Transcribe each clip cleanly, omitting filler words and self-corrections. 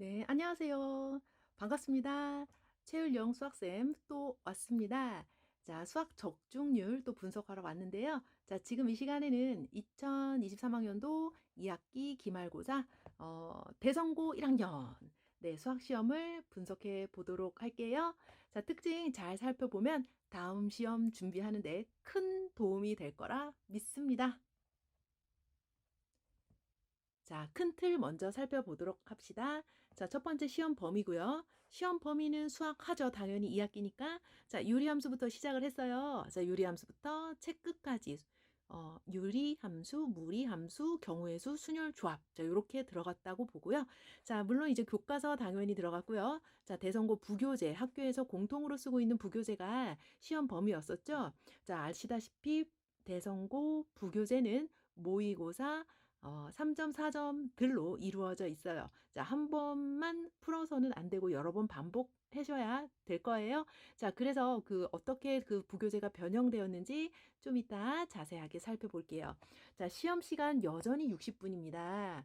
네, 안녕하세요. 반갑습니다. 최율영 수학쌤 또 왔습니다. 자, 수학 적중률 또 분석하러 왔는데요. 자, 지금 이 시간에는 2023학년도 2학기 기말고사 대성고 1학년 네, 수학 시험을 분석해 보도록 할게요. 자, 특징 잘 살펴보면 다음 시험 준비하는데 큰 도움이 될 거라 믿습니다. 자, 큰 틀 먼저 살펴보도록 합시다. 자, 첫 번째 시험 범위고요. 시험 범위는 수학하죠. 당연히 2학기니까. 자, 유리함수부터 시작을 했어요. 자, 유리함수부터 책 끝까지 유리함수, 무리함수, 경우의 수, 순열 조합. 자, 요렇게 들어갔다고 보고요. 자, 물론 이제 교과서 당연히 들어갔고요. 자, 대성고 부교재, 학교에서 공통으로 쓰고 있는 부교재가 시험 범위였었죠. 자, 아시다시피 대성고 부교재는 모의고사 3점, 4점들로 이루어져 있어요. 자, 한 번만 풀어서는 안 되고 여러 번 반복하셔야 될 거예요. 자, 그래서 어떻게 그 부교재가 변형되었는지 좀 이따 자세하게 살펴볼게요. 자, 시험 시간 여전히 60분입니다.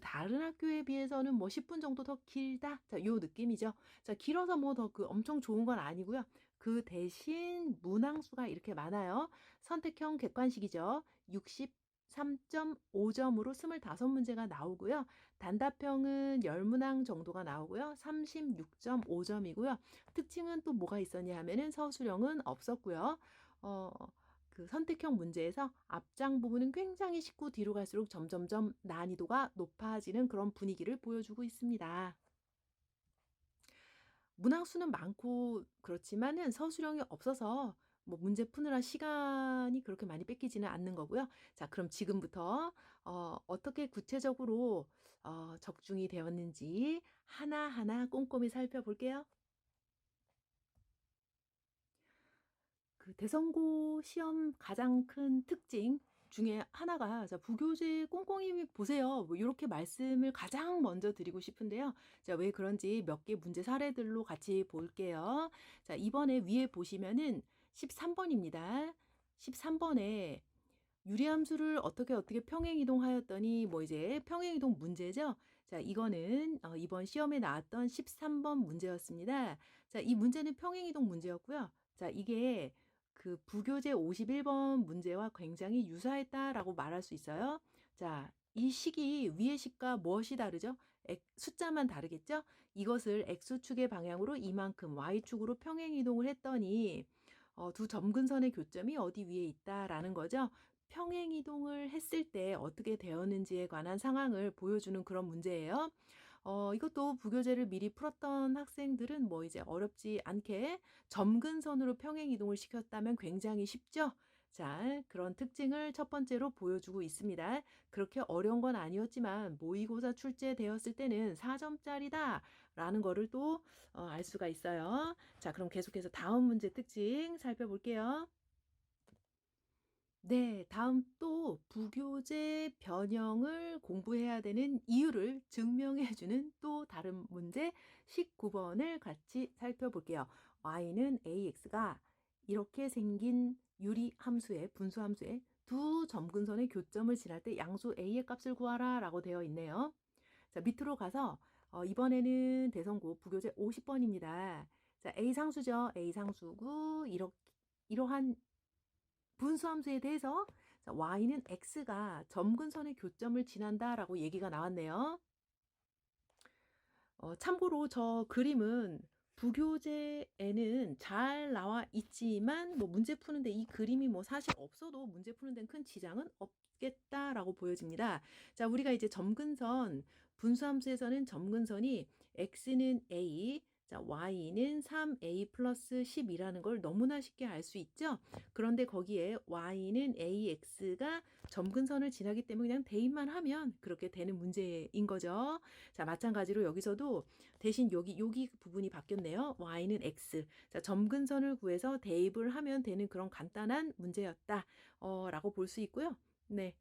다른 학교에 비해서는 뭐 10분 정도 더 길다. 자, 요 느낌이죠. 자, 길어서 뭐 더 엄청 좋은 건 아니고요. 그 대신 문항수가 이렇게 많아요. 선택형 객관식이죠. 3.5점으로 25문제가 나오고요. 단답형은 10문항 정도가 나오고요. 36.5점이고요. 특징은 또 뭐가 있었냐 하면은 서술형은 없었고요. 선택형 문제에서 앞장 부분은 굉장히 쉽고 뒤로 갈수록 점점점 난이도가 높아지는 그런 분위기를 보여주고 있습니다. 문항수는 많고 그렇지만은 서술형이 없어서 뭐 문제 푸느라 시간이 그렇게 많이 뺏기지는 않는 거고요. 자, 그럼 지금부터 어떻게 구체적으로 적중이 되었는지 하나하나 꼼꼼히 살펴볼게요. 대성고 시험 가장 큰 특징 중에 하나가 자, 부교재 꼼꼼히 보세요. 뭐 이렇게 말씀을 가장 먼저 드리고 싶은데요. 자, 왜 그런지 몇 개 문제 사례들로 같이 볼게요. 자, 이번에 위에 보시면은 13번입니다. 13번에 유리함수를 어떻게 평행이동하였더니 뭐 이제 평행이동 문제죠. 자, 이거는 이번 시험에 나왔던 13번 문제였습니다. 자, 이 문제는 평행이동 문제였고요. 자, 이게 부교재 51번 문제와 굉장히 유사했다라고 말할 수 있어요. 자, 이 식이 위의 식과 무엇이 다르죠? 숫자만 다르겠죠? 이것을 x축의 방향으로 이만큼 y축으로 평행이동을 했더니 두 점근선의 교점이 어디 위에 있다라는 거죠. 평행이동을 했을 때 어떻게 되었는지에 관한 상황을 보여주는 그런 문제예요. 이것도 부교재를 미리 풀었던 학생들은 뭐 이제 어렵지 않게 점근선으로 평행이동을 시켰다면 굉장히 쉽죠. 자, 그런 특징을 첫 번째로 보여주고 있습니다. 그렇게 어려운 건 아니었지만 모의고사 출제되었을 때는 4점짜리다 라는 거를 또 알 수가 있어요. 자, 그럼 계속해서 다음 문제 특징 살펴볼게요. 네, 다음 또 부교재 변형을 공부해야 되는 이유를 증명해주는 또 다른 문제 19번을 같이 살펴볼게요. y는 ax가 이렇게 생긴 유리 함수의 분수 함수의 두 점근선의 교점을 지날 때 양수 a의 값을 구하라 라고 되어 있네요. 자, 밑으로 가서 이번에는 대성고 부교재 50번입니다. 자, a 상수죠. a 상수고 이러한 분수함수에 대해서 자, y는 x가 점근선의 교점을 지난다라고 얘기가 나왔네요. 참고로 저 그림은 부교재에는 잘 나와 있지만 뭐 문제 푸는데 이 그림이 뭐 사실 없어도 문제 푸는 데는 큰 지장은 없겠다라고 보여집니다. 자, 우리가 이제 점근선 분수함수에서는 점근선이 x는 a, 자, y는 3a 플러스 10이라는 걸 너무나 쉽게 알 수 있죠. 그런데 거기에 y는 ax가 점근선을 지나기 때문에 그냥 대입만 하면 그렇게 되는 문제인 거죠. 자, 마찬가지로 여기서도 대신 여기 부분이 바뀌었네요. y는 x. 자, 점근선을 구해서 대입을 하면 되는 그런 간단한 문제였다. 라고 볼 수 있고요. 네.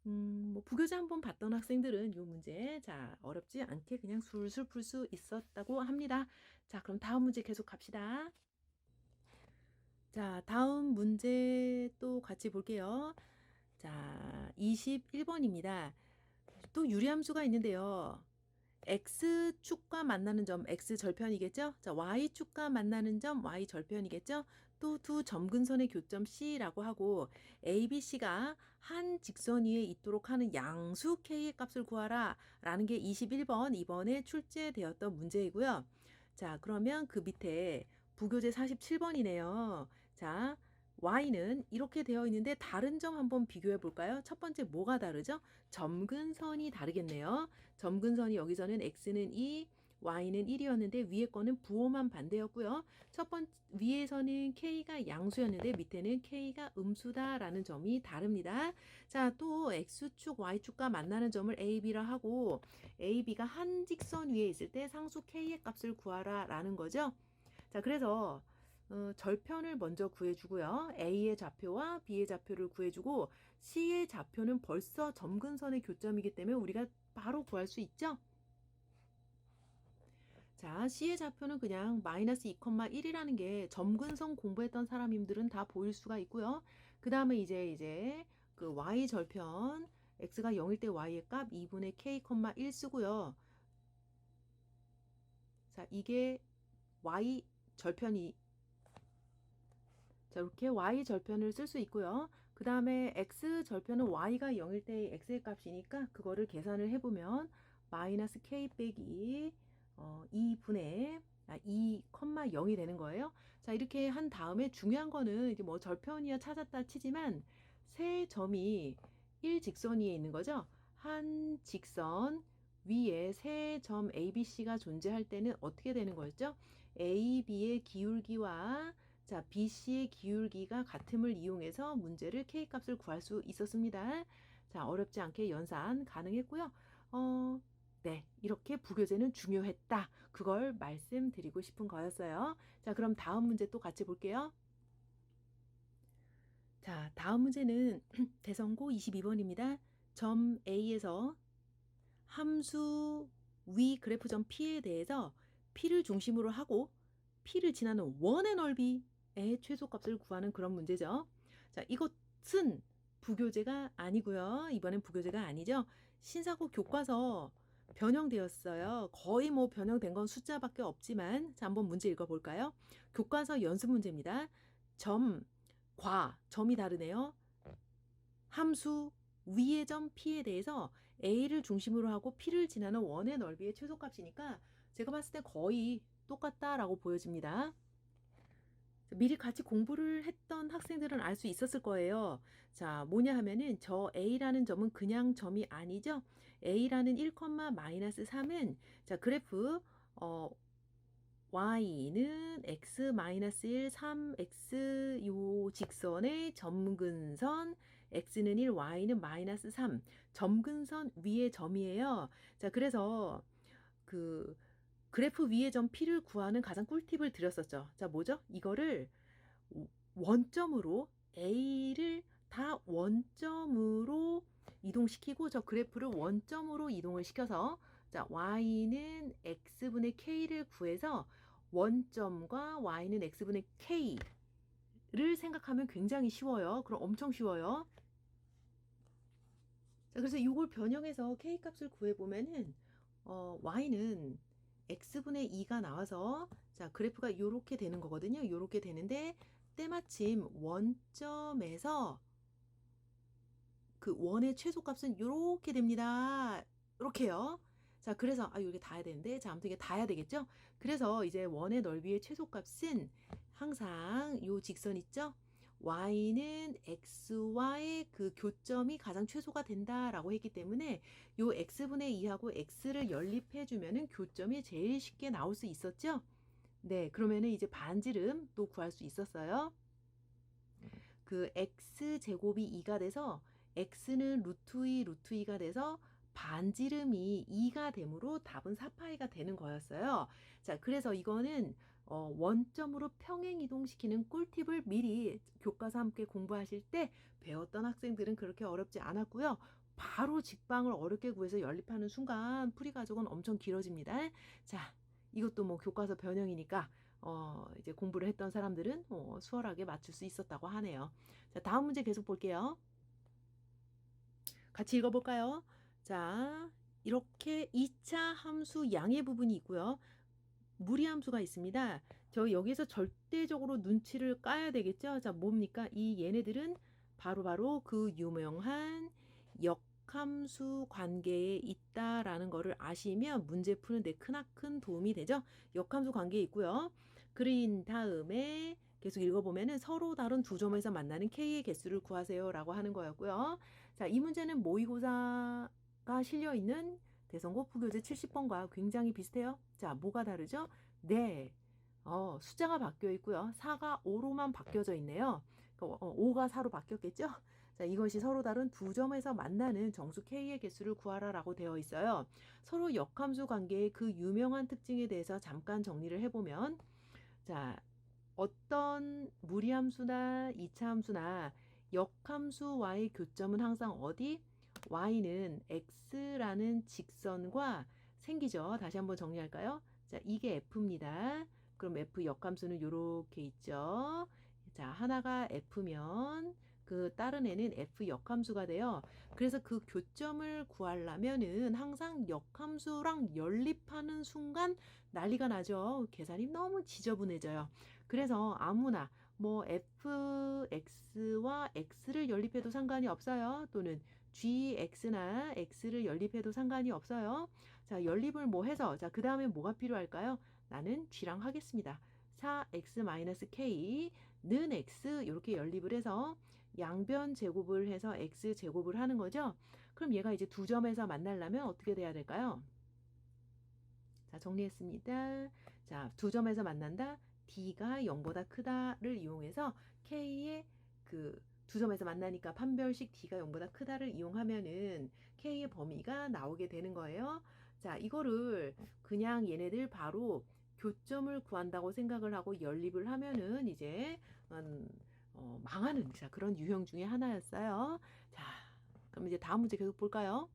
뭐 부교재 한번 봤던 학생들은 이 문제 자, 어렵지 않게 그냥 술술 풀 수 있었다고 합니다. 자, 그럼 다음 문제 계속 갑시다. 자, 다음 문제 또 같이 볼게요. 자, 21번입니다. 또 유리함수가 있는데요. x축과 만나는 점 x 절편이겠죠? 자, y축과 만나는 점 y 절편이겠죠? 또 두 점근선의 교점 C라고 하고 ABC가 한 직선 위에 있도록 하는 양수 K의 값을 구하라 라는 게 21번 이번에 출제되었던 문제이고요. 자, 그러면 그 밑에 부교재 47번이네요. 자, Y는 이렇게 되어 있는데 다른 점 한번 비교해 볼까요? 첫 번째 뭐가 다르죠? 점근선이 다르겠네요. 점근선이 여기서는 x는 2, y는 1이었는데 위에 거는 부호만 반대였고요. 첫 번째 위에서는 k가 양수였는데 밑에는 k가 음수다라는 점이 다릅니다. 자, 또 x축, y축과 만나는 점을 a, b라 하고 a, b가 한 직선 위에 있을 때 상수 k의 값을 구하라 라는 거죠. 자, 그래서 절편을 먼저 구해주고요. A의 좌표와 B의 좌표를 구해주고 C의 좌표는 벌써 점근선의 교점이기 때문에 우리가 바로 구할 수 있죠. 자, C의 좌표는 그냥 마이너스 2,1이라는 게 점근선 공부했던 사람님들은 다 보일 수가 있고요. 그 다음에 이제 그 Y 절편 X가 0일 때 Y의 값 2분의 K,1 쓰고요. 자, 이게 Y 절편이 자, 이렇게 y 절편을 쓸 수 있고요. 그 다음에 x 절편은 y가 0일 때 x의 값이니까 그거를 계산을 해보면 마이너스 k 빼기 2분의 2,0이 되는 거예요. 자, 이렇게 한 다음에 중요한 거는 이제 뭐 절편이야 찾았다 치지만 세 점이 1직선 위에 있는 거죠. 한 직선 위에 세 점 ABC가 존재할 때는 어떻게 되는 거였죠? AB의 기울기와 자, BC의 기울기가 같음을 이용해서 문제를 K값을 구할 수 있었습니다. 자, 어렵지 않게 연산 가능했고요. 네, 이렇게 부교재는 중요했다. 그걸 말씀드리고 싶은 거였어요. 자, 그럼 다음 문제 또 같이 볼게요. 자, 다음 문제는 대성고 22번입니다. 점 A에서 함수 위 그래프점 P에 대해서 P를 중심으로 하고 P를 지나는 원의 넓이의 최소값을 구하는 그런 문제죠. 자, 이것은 부교재가 아니고요. 이번엔 부교재가 아니죠. 신사고 교과서 변형되었어요. 거의 뭐 변형된 건 숫자밖에 없지만 자, 한번 문제 읽어볼까요? 교과서 연습 문제입니다. 점이 다르네요. 함수 위의 점 P에 대해서 A를 중심으로 하고 P를 지나는 원의 넓이의 최소값이니까 제가 봤을 때 거의 똑같다라고 보여집니다. 미리 같이 공부를 했던 학생들은 알 수 있었을 거예요. 자, 뭐냐 하면은 저 A라는 점은 그냥 점이 아니죠. A라는 1, 마이너스 3은 자, 그래프 y는 x 마이너스 1, 3x 요 직선의 점근선 x는 1, y는 마이너스 3 점근선 위의 점이에요. 자, 그래서 그 그래프 위의 점 P를 구하는 가장 꿀팁을 드렸었죠. 자, 뭐죠? 이거를 원점으로 A를 다 원점으로 이동시키고 저 그래프를 원점으로 이동을 시켜서 자, y는 x분의 k를 구해서 원점과 y는 x분의 k를 생각하면 굉장히 쉬워요. 그럼 엄청 쉬워요. 자, 그래서 이걸 변형해서 k값을 구해보면은 y는 x분의 2가 나와서 자, 그래프가 이렇게 되는 거거든요. 이렇게 되는데 때마침 원점에서 그 원의 최소값은 이렇게 됩니다. 이렇게요. 자, 그래서 이게 닿아야 되는데 자, 아무튼 이게 닿아야 되겠죠? 그래서 이제 원의 넓이의 최소값은 항상 요 직선 있죠? y는 x와의 그 교점이 가장 최소가 된다라고 했기 때문에 요 x분의 2하고 x를 연립해 주면은 교점이 제일 쉽게 나올 수 있었죠? 네, 그러면은 이제 반지름 또 구할 수 있었어요. 그 x제곱이 2가 돼서 x는 루트 2, 루트 2가 돼서 반지름이 2가 되므로 답은 4파이가 되는 거였어요. 자, 그래서 이거는 원점으로 평행 이동시키는 꿀팁을 미리 교과서 함께 공부하실 때 배웠던 학생들은 그렇게 어렵지 않았고요. 바로 직방을 어렵게 구해서 연립하는 순간 풀이 과정은 엄청 길어집니다. 자, 이것도 뭐 교과서 변형이니까 이제 공부를 했던 사람들은 수월하게 맞출 수 있었다고 하네요. 자, 다음 문제 계속 볼게요. 같이 읽어볼까요? 자, 이렇게 2차 함수 양의 부분이 있고요. 무리함수가 있습니다. 저 여기서 절대적으로 눈치를 까야 되겠죠. 자, 뭡니까? 이 얘네들은 바로바로 그 유명한 역함수 관계에 있다라는 거를 아시면 문제 푸는 데 크나큰 도움이 되죠. 역함수 관계에 있고요. 그린 다음에 계속 읽어보면은 서로 다른 두 점에서 만나는 K의 개수를 구하세요라고 하는 거였고요. 자, 이 문제는 모의고사가 실려있는 대성고 부교재 70번과 굉장히 비슷해요. 자, 뭐가 다르죠? 네, 숫자가 바뀌어 있고요. 4가 5로만 바뀌어져 있네요. 5가 4로 바뀌었겠죠? 자, 이것이 서로 다른 두 점에서 만나는 정수 K의 개수를 구하라라고 되어 있어요. 서로 역함수 관계의 그 유명한 특징에 대해서 잠깐 정리를 해보면, 자, 어떤 무리함수나 이차함수나 역함수와의 교점은 항상 어디? y는 x라는 직선과 생기죠. 다시 한번 정리할까요? 자, 이게 f입니다. 그럼 f 역함수는 이렇게 있죠. 자, 하나가 f면 그 다른 애는 f 역함수가 돼요. 그래서 그 교점을 구하려면은 항상 역함수랑 연립하는 순간 난리가 나죠. 계산이 너무 지저분해져요. 그래서 아무나 뭐 fx와 x를 연립해도 상관이 없어요. 또는 gx나 x를 연립해도 상관이 없어요. 자, 연립을 뭐 해서 자, 그 다음에 뭐가 필요할까요? 나는 g랑 하겠습니다. 4x-k는 x 이렇게 연립을 해서 양변 제곱을 해서 x 제곱을 하는 거죠. 그럼 얘가 이제 두 점에서 만나려면 어떻게 돼야 될까요? 자, 정리했습니다. 자, 두 점에서 만난다. D가 0보다 크다를 이용해서 K의 그 두 점에서 만나니까 판별식 D가 0보다 크다를 이용하면은 K의 범위가 나오게 되는 거예요. 자, 이거를 그냥 얘네들 바로 교점을 구한다고 생각을 하고 연립을 하면은 이제 망하는 자, 그런 유형 중에 하나였어요. 자, 그럼 이제 다음 문제 계속 볼까요?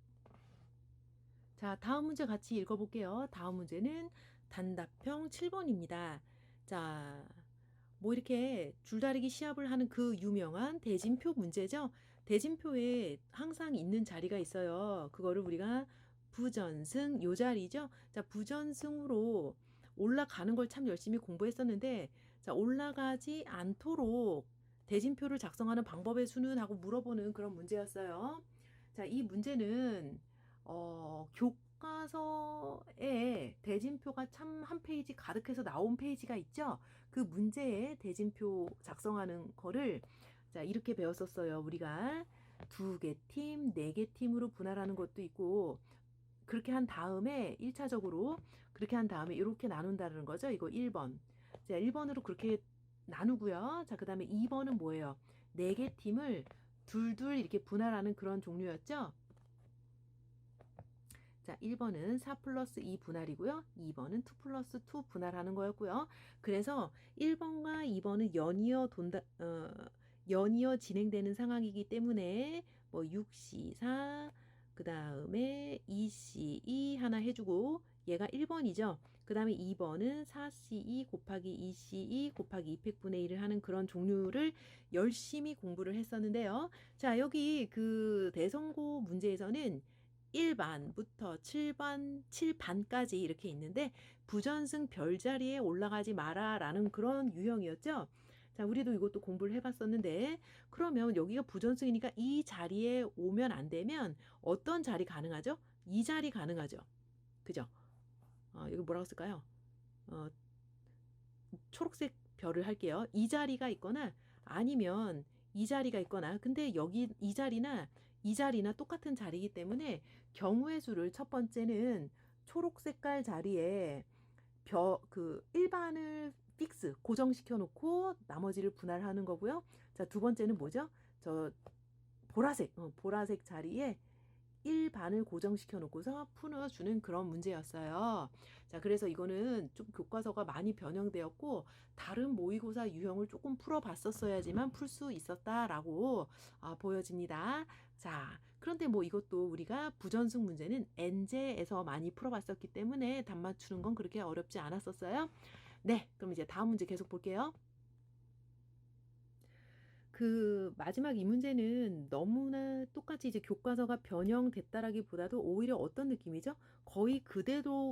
자, 다음 문제 같이 읽어볼게요. 다음 문제는 단답형 7번입니다. 자, 뭐 이렇게 줄다리기 시합을 하는 그 유명한 대진표 문제죠. 대진표에 항상 있는 자리가 있어요. 그거를 우리가 부전승 요 자리죠. 자, 부전승으로 올라가는 걸 참 열심히 공부했었는데 자, 올라가지 않도록 대진표를 작성하는 방법의 수는 하고 물어보는 그런 문제였어요. 자, 이 문제는 교과서에 대진표가 참 한 페이지 가득해서 나온 페이지가 있죠. 그 문제에 대진표 작성하는 거를 자, 이렇게 배웠었어요. 우리가 두 개 팀, 네 개 팀으로 분할하는 것도 있고 그렇게 한 다음에 1차적으로 그렇게 한 다음에 이렇게 나눈다는 거죠. 이거 1번. 자, 1번으로 그렇게 나누고요. 자, 그다음에 2번은 뭐예요? 네 개 팀을 둘둘 이렇게 분할하는 그런 종류였죠. 자, 1번은 4 플러스 2 분할이고요. 2번은 2 플러스 2 분할하는 거였고요. 그래서 1번과 2번은 연이어 진행되는 상황이기 때문에 뭐 6C4, 그 다음에 2C2 하나 해주고 얘가 1번이죠. 그 다음에 2번은 4C2 곱하기 2C2 곱하기 200분의 1을 하는 그런 종류를 열심히 공부를 했었는데요. 자, 여기 그 대성고 문제에서는 1반부터 7반까지 이렇게 있는데 부전승 별자리에 올라가지 마라 라는 그런 유형이었죠. 자, 우리도 이것도 공부를 해봤었는데 그러면 여기가 부전승이니까 이 자리에 오면 안 되면 어떤 자리 가능하죠? 이 자리 가능하죠. 그죠? 여기 뭐라고 쓸까요? 초록색 별을 할게요. 이 자리가 있거나 아니면 이 자리가 있거나 근데 여기 이 자리나 똑같은 자리이기 때문에 경우의 수를 첫 번째는 초록 색깔 자리에 그 일반을 픽스 고정시켜 놓고 나머지를 분할하는 거고요. 자, 두 번째는 뭐죠? 저 보라색 자리에 1반을 고정시켜 놓고서 풀어주는 그런 문제였어요. 자, 그래서 이거는 좀 교과서가 많이 변형되었고 다른 모의고사 유형을 조금 풀어봤었어야지만 풀 수 있었다라고 보여집니다. 자, 그런데 뭐 이것도 우리가 부전승 문제는 N제에서 많이 풀어봤었기 때문에 답 맞추는 건 그렇게 어렵지 않았었어요. 네, 그럼 이제 다음 문제 계속 볼게요. 그 마지막 이 문제는 너무나 똑같이 이제 교과서가 변형됐다라기보다도 오히려 어떤 느낌이죠? 거의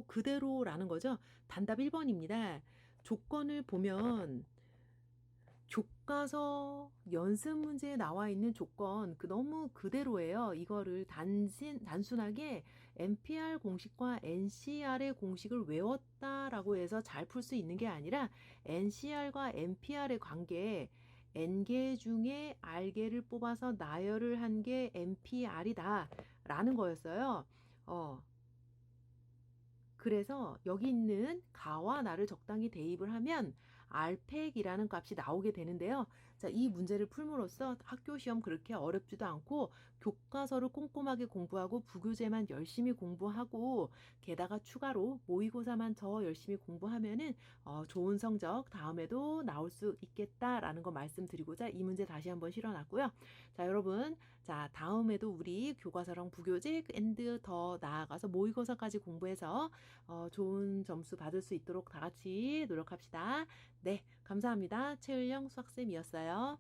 그대로라는 거죠. 단답 1 번입니다. 조건을 보면 교과서 연습 문제에 나와 있는 조건 너무 그대로예요. 이거를 단순하게 NPR 공식과 NCR의 공식을 외웠다라고 해서 잘 풀 수 있는 게 아니라 NCR과 NPR의 관계, N개 중에 R개를 뽑아서 나열을 한 게 NPR이다라는 거였어요. 어. 그래서 여기 있는 가와 나를 적당히 대입을 하면 r팩이라는 값이 나오게 되는데요. 자, 이 문제를 풀므로써 학교 시험 그렇게 어렵지도 않고 교과서를 꼼꼼하게 공부하고 부교재만 열심히 공부하고 게다가 추가로 모의고사만 더 열심히 공부하면은 좋은 성적 다음에도 나올 수 있겠다라는 거 말씀드리고자 이 문제 다시 한번 실어놨고요. 자, 여러분, 자, 다음에도 우리 교과서랑 부교재 앤드 더 나아가서 모의고사까지 공부해서 좋은 점수 받을 수 있도록 다 같이 노력합시다. 네, 감사합니다. 최을영 수학쌤이었어요.